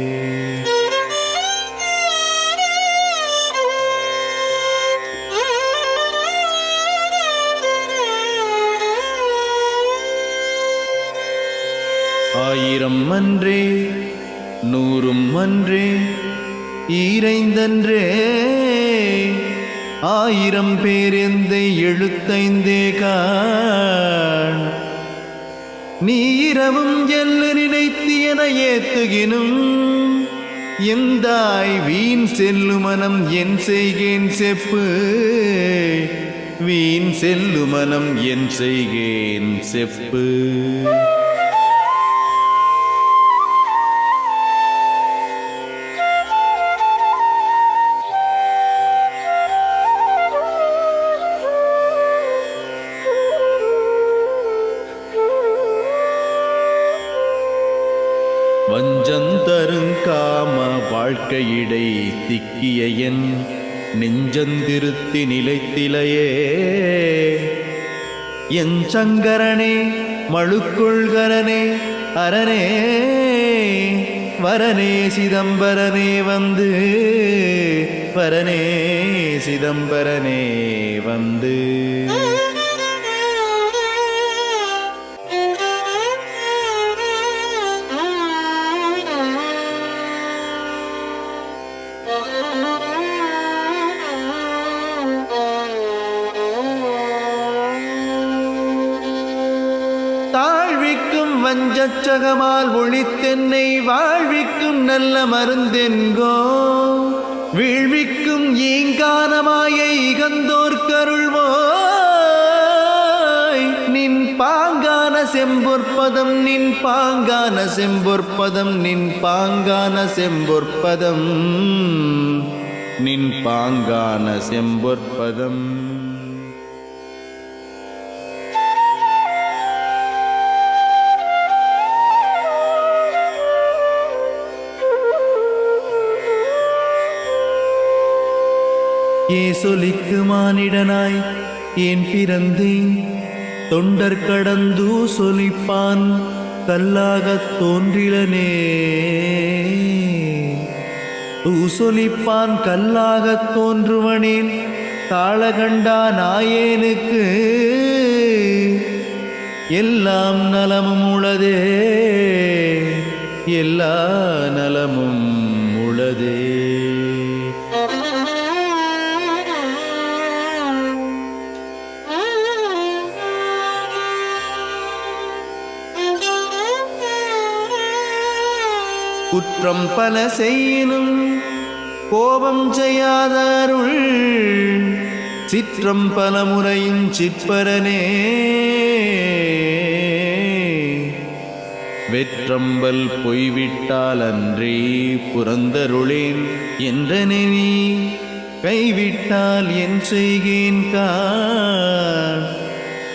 ஆயிரம் அன்றே நூறும் அன்றே ஈரைந்தன்றே ஆயிரம் பேரெந்தை எழுத்தைந்தே காண் நீ இரவும் எல்லு நினைத்து என ஏத்துகினும் எந்தாய் வீண் செல்லுமனம் என் செய்கேன் செப்பு வீண் செல்லுமனம் என் செய்கேன் செப்பு வஞ்சந்தருங்காம வாழ்க்கையிடை திக்கிய என் நெஞ்சந்திருத்தி நிலைத்திலையே என் சங்கரனே மழுக்கொள்கரனே அரனே வரனே சிதம்பரனே வந்து வரனே சிதம்பரனே வந்து தாழ்விக்கும் வஞ்சச்சகமால் ஒளித்தென்னை வாழ்விக்கும் நல்ல மருந்தென்கோ வீழ்விக்கும் ஈங்கானமாயை இகந்தோர்க்கருள்வோய் நின் பாங்கான செம்பொற்பதம் நின் பாங்கான செம்பொற்பதம் நின் பாங்கான செம்பொற்பதம் நின் பாங்கான செம்பொற்பதம் ஏசொலிக்கு மானிடனாய் ஏன் பிறந்தேன் தொண்டர் கடந்து சொலிப்பான் கல்லாகத் தோன்றிலனே சொலிப்பான் கல்லாகத் தோன்றுவனேன் காளகண்டா நாயேனுக்கு எல்லாம் நலமும் உளதே எல்லா நலமும் உளதே குற்றம் பல செய்யினும் கோபம் செய்யாதருள் சிற்றம் பல முறையும் சிற்பரனே வெற்றம்பல் பொய்விட்டால் அன்றே புறந்தருளேன் என்றனே நீ கைவிட்டால் என் செய்கேன் காண்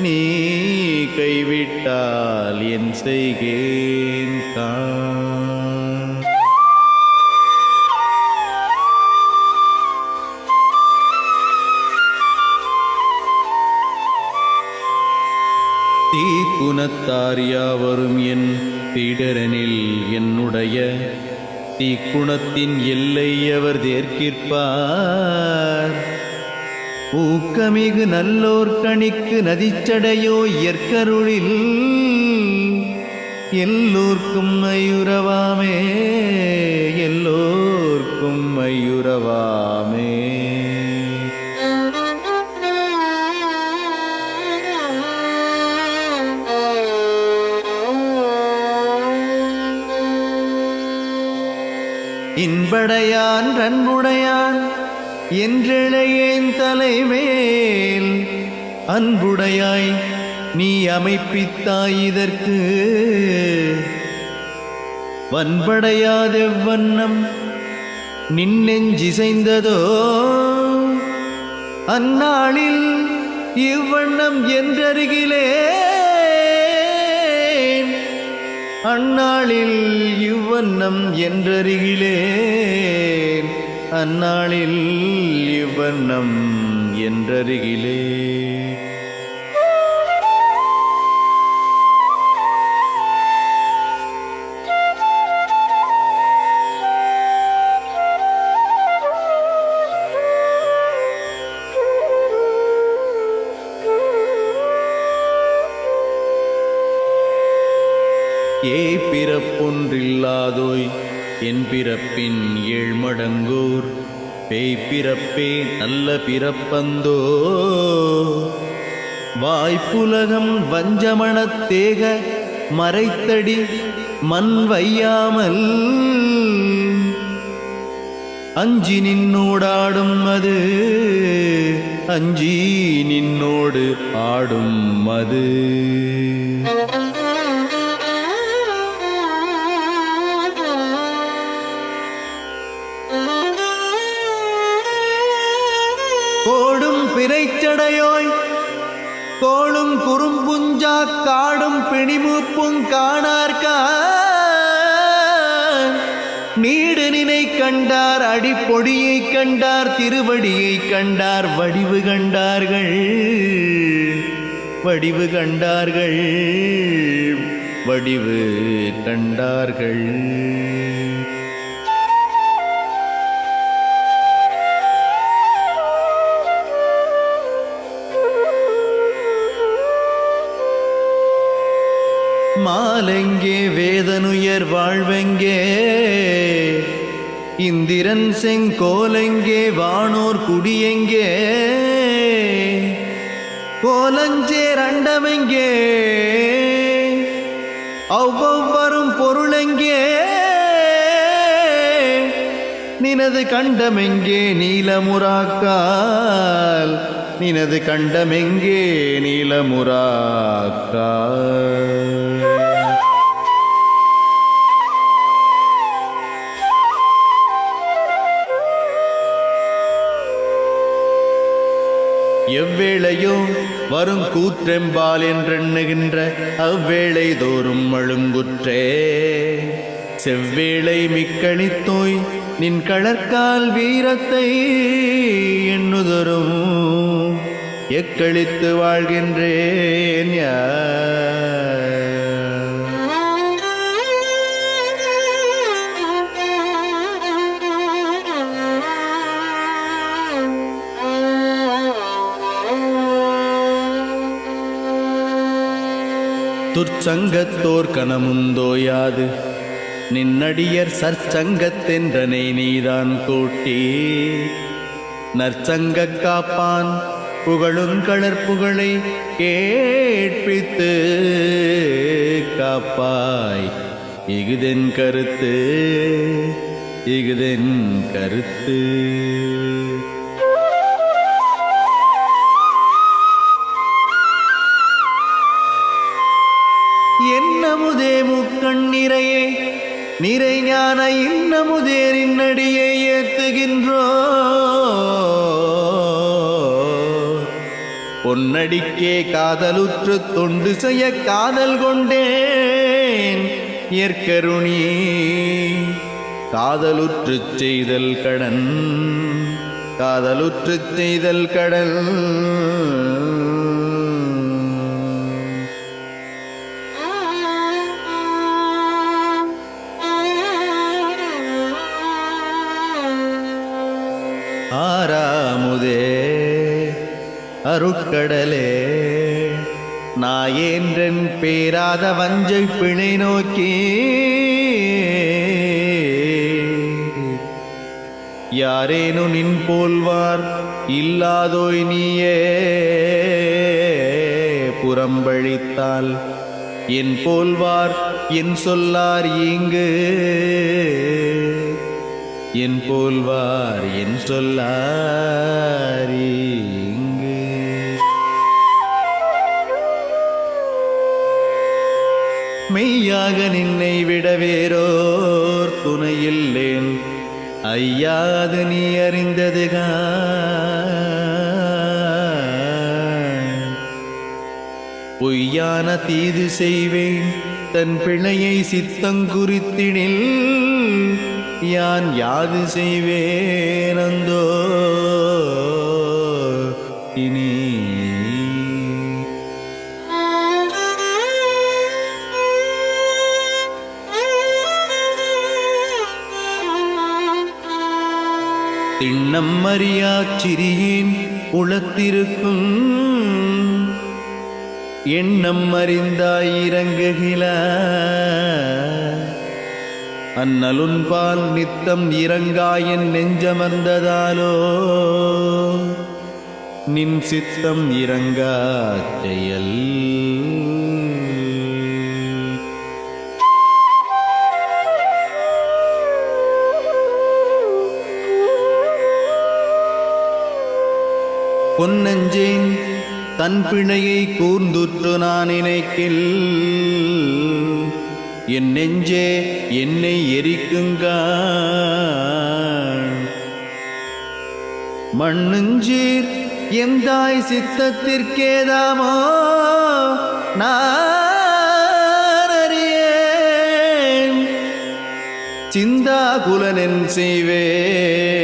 நீ கைவிட்டால் என் செய்கேன் காண். தீக்குணத்தார் யாவரும் என் பீடரனில் என்னுடைய தீக்குணத்தின் எல்லை அவர் தேர்க்கிற்பார். ஊக்கமிகு நல்லோர் கணிக்கு நதிச்சடையோ இயற்கருளில் எல்லோர்க்கும் மயூரவாமே, எல்லோர்க்கும் மயூரவாமே. இன்படையான் ரன்புடையான் என்றெழையேன் தலைமேல் அன்புடையாய் நீ அமைப்பித்தாய் இதற்கு. வன்படையாதெவ்வண்ணம் நின்னெஞ்சிசைந்ததோ அந்நாளில் இவ்வண்ணம் என்றருகிலேன், அந்நாளில் இவ்வண்ணம் என்றருகிலேன், அந்நாளில் இவ்வண்ணம் என்றருகிலே. ஏ பிறப்பொன்றில்லாதோய் என் பிறப்பின் ஏழ்மடங்கோர் பேய்பிறப்பே நல்ல பிறப்பந்தோ. வாய்ப்புலகம் வஞ்சமணத்தேக மறைத்தடி மண் வையாமல் அஞ்சி நின்னோடாடும் அது, அஞ்சி நின்னோடு ஆடும் அது. கோடும் பிறைச்சடையோய் கோளும் குறும்புஞ்சா காடும் பிணிமூப்பும் காணார்கான். நீடு நினை கண்டார் அடிப்பொடியை கண்டார் திருவடியை கண்டார் வடிவு கண்டார்கள், வடிவு கண்டார்கள், வடிவு கண்டார்கள். மாலெங்கே வேதனுயர் வாழ்வெங்கே, இந்திரன் செங்கோலெங்கே வானோர் குடியெங்கே, கோலஞ்சேர் அண்டமெங்கே அவ்வரும் பொருளெங்கே, நினது கண்டமெங்கே நீலமுராக்கால், நினது கண்டமெங்கே நீலமுராக்கால். எவ்வேளையோ வரும் கூற்றெம்பால் என்றெண்ணுகின்ற அவ்வேளை தோறும் அழுங்குற்றே. செவ்வேளை மிக்களித்தோய் நின் கழற்கால் வீரத்தை எண்ணுதரும் எக்களித்து வாழ்கின்றேன். துர்ச்சங்கத்தோர் கனமுந்தோயாது நின்னடியர் சற்சங்கத்தென்றனை நீதான் கூட்டி. நற்சங்கக் காப்பான் புகழுங்கழற்புகழை கேட்பித்து காப்பாய். இகுதென் கருத்து, இகுதென் கருத்து. என்னமுதே முக்கண்ணிறையே நிறை ஞான இன்னமுதே நின்னடியை ஏத்துகின்றோ. பொன்னடிக்கே காதலுற்று தொண்டு செய்ய காதல் கொண்டேன் ஏற்கருணி காதலுற்று செய்தல் கடன் காதலுற்று செய்தல் கடல் ஆறாமுதே அருட்கடலே நாயேன்றன் பேராத வஞ்சை பிணை நோக்கி யாரேனு நின் போல்வார் இல்லாதோய் நீயே புறம்பழித்தால் என் போல்வார் என் சொல்லார் இங்கு என் போல்வார் என் சொல்லார் இங்கு மெய்யாக நின்னை விட வேறோர் துணையில்லேன் ஐயாது நீ அறிந்ததுகா பொய்யான தீது செய்வேன் தன் பிழையை சித்தங்குறித்தினில் யான் யாது செய்வேனந்தோ இனி திண்ணம் அறியாச் சிறியேன் உளத்திருக்கும் எண்ணம் அறிந்தாயிரங்குகில அன்னலுன்பால் நித்தம் இறங்காயன் நெஞ்சமர்ந்ததாலோ நின் சித்தம் இறங்கா செயல் பொன்னஞ்சேன் தன் பிணையை கூர்ந்துற்று நான் நினைக்கில் என் நெஞ்சே என்னை எரிக்குங்க மண்ணுஞ்சீர் எந்தாய் சித்தத்திற்கேதாமோ நான் அறியேன் சிந்தா குலனென் செய்வேன்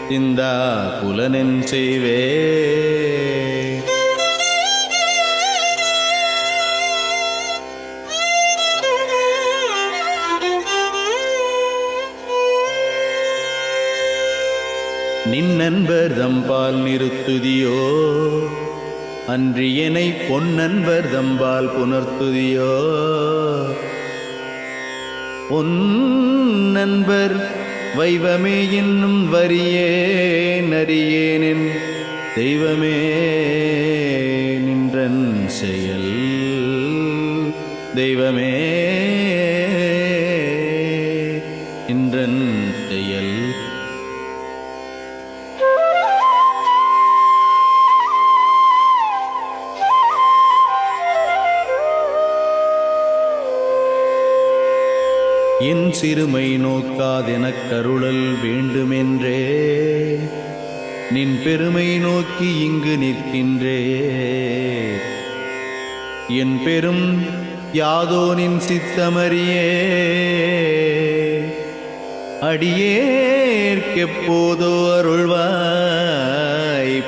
சிந்தா குலனென் செய்வேன் நின் நண்பர் தம்பால் நிறுத்துதியோ அன்றியனை பொன்னன்பர் தம்பால் புணர்த்துதியோ பொன் நண்பர் வைவமே என்னும் வரியே நறியேனின் தெய்வமே நின்றன் செயல் தெய்வமே நின்றன் செயல் என் சிறுமை நோக்காதெனக் கருளல் வேண்டுமென்றே நின் பெருமை நோக்கி இங்கு நிற்கின்றே என் பெரும் யாதோ நின் சித்தமறியே அடியேற்கெப்போதோ அருள்வாய்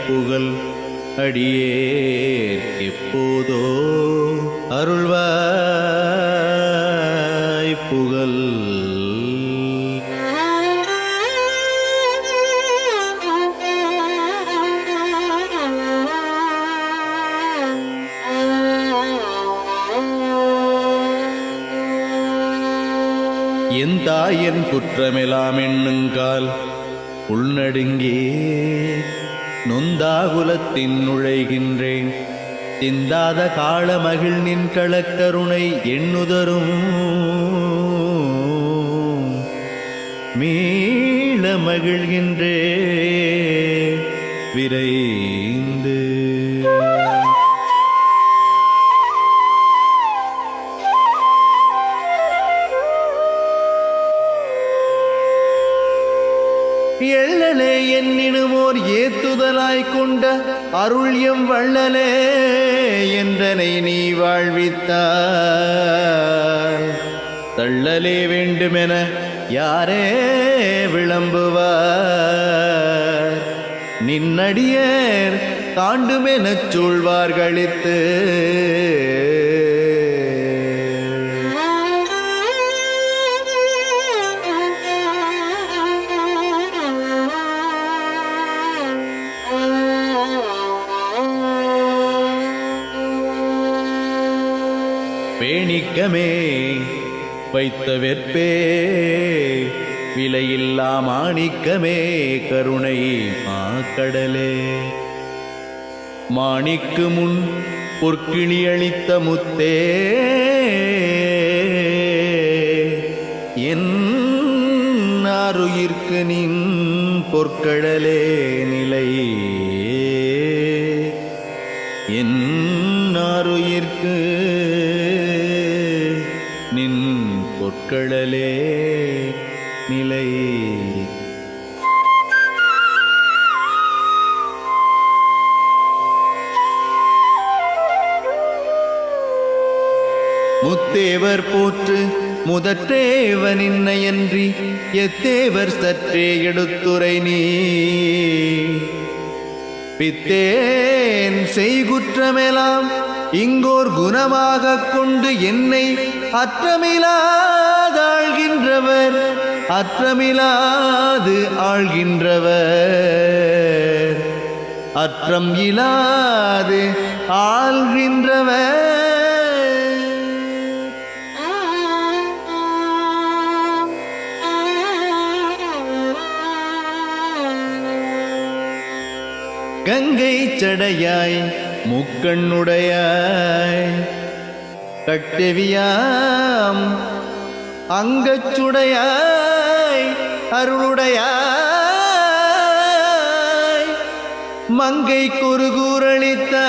புகழ் அடியேற்கெப்போதோ அருள்வாய் புகழ் என் தாயன் குற்றமெலாம் எண்ணுங்கால் உள்நடுங்கே நொந்தாகுலத்தின் நுழைகின்றேன் திந்தாத காள மகிழ் நின் களக்கருணை எண்ணுதரும் மீள மகிழ்கின்றே விரைந்து எள்ளலே என்னினுமோர் ஏத்துதல் முதலாய் கொண்ட அருள் எம் வள்ளலே என்றனை நீ வாழ்வித்தார். தள்ளலே வேண்டுமென யாரே விளம்புவார், நின்னடியேர் தாண்டுமெனச் சூழ்வார்களித்து. பேணிக்கமே வைத்த வெற்பே விலையில்லா மாணிக்கமே கருணை மாக்கடலே. மாணிக்கு முன் பொற்கிளி அளித்த முத்தே என் ஆருயிர்க்கு நின் பொற்கடலே நிலை. என் ஆருயிர்க்கு நின் பொற்கடலே நிலை. முத்தேவர் போற்று முதற்றேவன் இன்னையன்றி எத்தேவர் சற்றே எடுத்துரை நீ. பித்தேன் செய்குற்றமெல்லாம் இங்கோர் குணமாக கொண்டு என்னை அற்றமிலாதாழ்கின்றவர், அற்றமிலாது ஆள்கின்றவர், அற்றம் இலாது ஆள்கின்றவர். கங்கை சடையாய் முக்கண்ணுடையாய் கட்டெவியாம் அங்கச்சுடையாய் அருளுடையாய் மங்கை குறுகூரளித்தாய்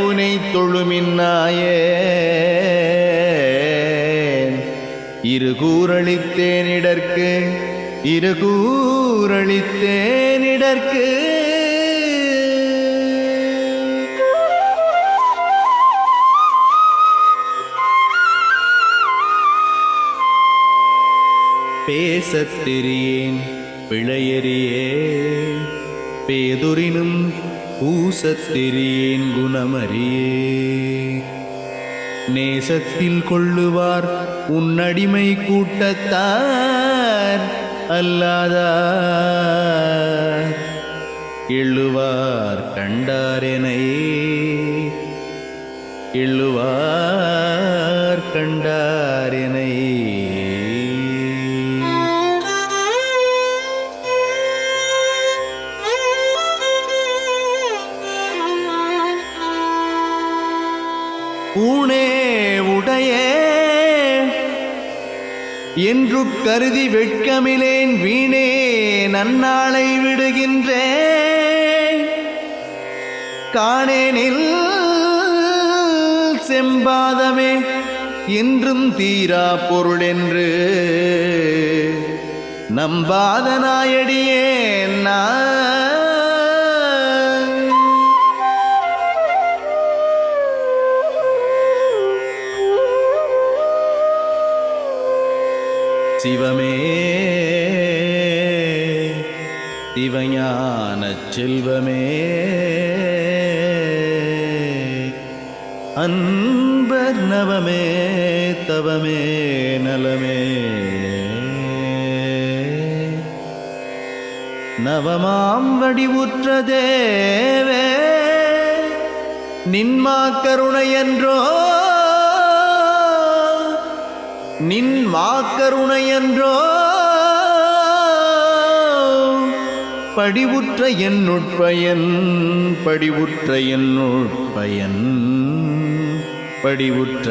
உனை தொழுமின்னாயே. இருகூரளித்தேனிடற்கு இருகூரளித்தேனிடற்கு. பேசத்தெரியேன் பிழையறியே பேதுரினும் பூசத்தெரியேன் குணமறியே. நேசத்தில் கொள்ளுவார் உன்னடிமை கூட்டத்தார் அல்லாதார் எழுவார் கண்டாரெனை எழுவார் கண்டாரெனை. ஊனே உடையே என்று கருதி வெட்கமிலேன் வீணே நன்னாளை விடுகின்றேன். காணேனில் செம்பாதமே என்றும் தீரா பொருளென்று நம்பாத நாயடியேன் நான். சிவமே சிவஞானச் செல்வமே அன்பர் நவமே தவமே நலமே. நவமாம் வடிவுற்ற தேவே நின்மா கருணையன்றோ நின் மாக்கருணையன்றோ படிவுற்ற என்னுட்பயன் படிவுற்ற என்னுட்பயன் படிவுற்ற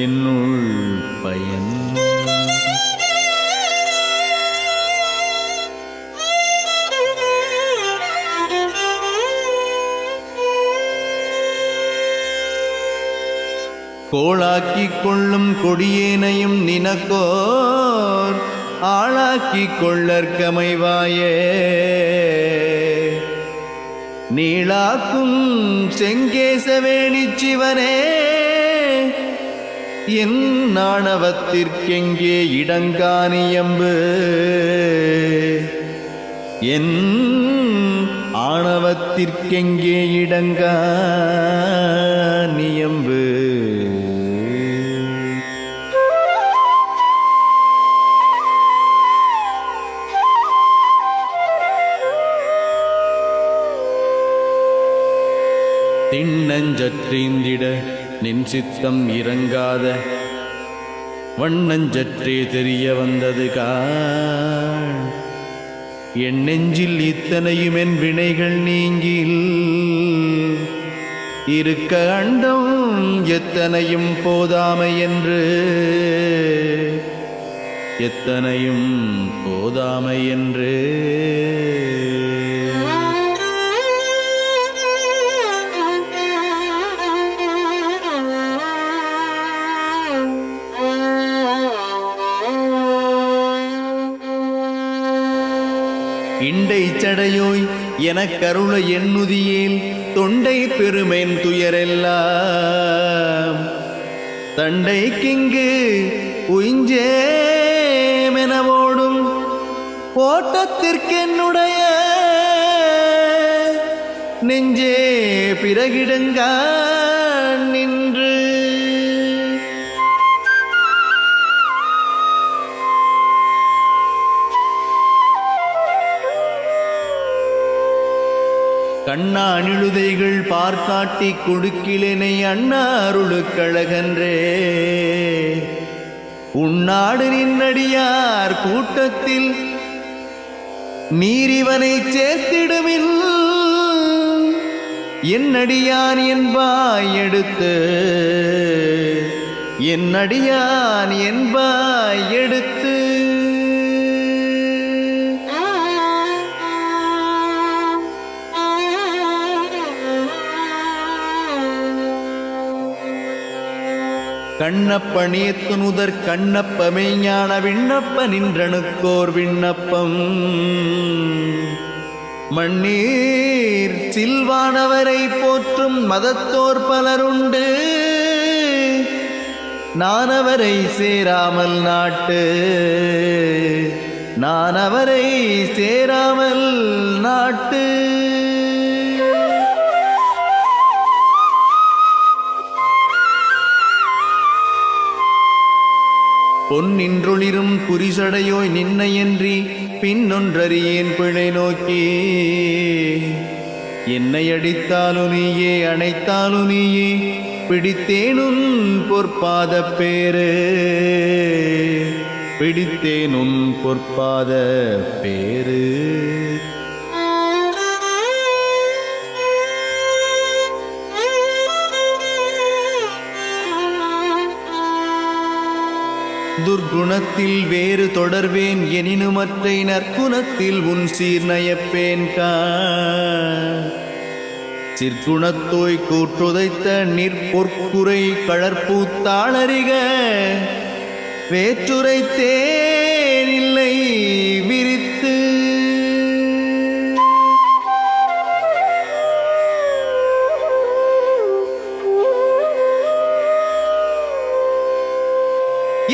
என்னுள் பயன். கோளாக்கிக் கொள்ளும் கொடியேனையும் நினக்கோர் ஆளாக்கிக் கொள்ளற்கமைவாயே நீளாக்கும் செங்கேசவேணிச் சிவனே என் ஆணவத்திற்கெங்கே இடங்கானியம்பு என் ஆணவத்திற்கெங்கே இடங்கானியம்பு திண்ணஞ்சற்றீந்திட நின் சித்தம் இறங்காத வண்ணஞ்சற்றே தெரிய வந்தது காண் என் நெஞ்சில் இத்தனையும் என் வினைகள் நீங்கில் இருக்க அண்டம் எத்தனையும் போதாமை என்று எத்தனையும் போதாமை என்று இண்டை சடையோய் எனக்கருள எண்ணுதியேல் தொண்டை பெருமேன் துயரெல்லாம் தண்டைக்கிங்கு உயிஞ்சேமெனவோடும் ஓட்டத்திற்கென்னுடைய நெஞ்சே பிறகிடுங்கா நின்று கண்ணானிழுதைகள் பார்க்காட்டி கொடுக்கிலேனை அண்ணா அருளுக்கழகன்றே உன்னாடு நின்னடியார் கூட்டத்தில் நீரிவனை சேர்த்திடுமில் என்னடியான் என்பாய் எடுத்து என்னடியான் என்பாய் எடுத்து கண்ணப்ப நேத்துனுதர் கண்ணப்ப மெய்ஞான விண்ணப்ப நின்றனுக்கோர் விண்ணப்பம் மண்ணீர் சில்வானவரை போற்றும் மதத்தோர் பலருண்டு நானவரை சேராமல் நாட்டு நானவரை சேராமல் நாட்டு பொன்னின்றொளிரும் புரிசடையோய் நின்னையன்றி பின்னொன்றறியேன் பிழை நோக்கி என்னை அடித்தாலு நீயே அணைத்தாலு நீயே பிடித்தேனுன் பொற்பாத பேரு பிடித்தேனுன் பொற்பாத பேரு துர்குணத்தில் வேறு தொடர்வேன் எனினுமற்றை நற்குணத்தில் உன் சீர்நயப்பேன் சிற்குணத்தோய் கூற்றுதைத்த நிற்பொற்குறை கழற்பூத்தாளறிக வேற்றுரைத்தேன் இல்லை விரித்து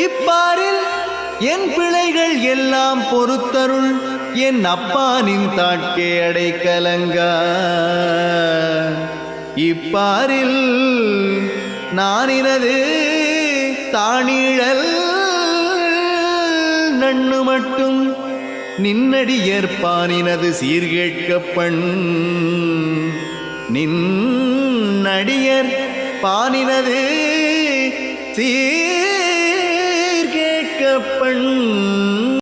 இப்பாரில் என் பிழைகள் எல்லாம் பொறுத்தருள் என் அப்பானின் தாட்கே அடைக்கலங்கா இப்பாரில் நானினது தானிழல் நண்ணு மட்டும் நின்னடியற்பானினது சீர்கேட்கப்பண் நின்னடியர் பானினது சீர்கேட்கப்பண்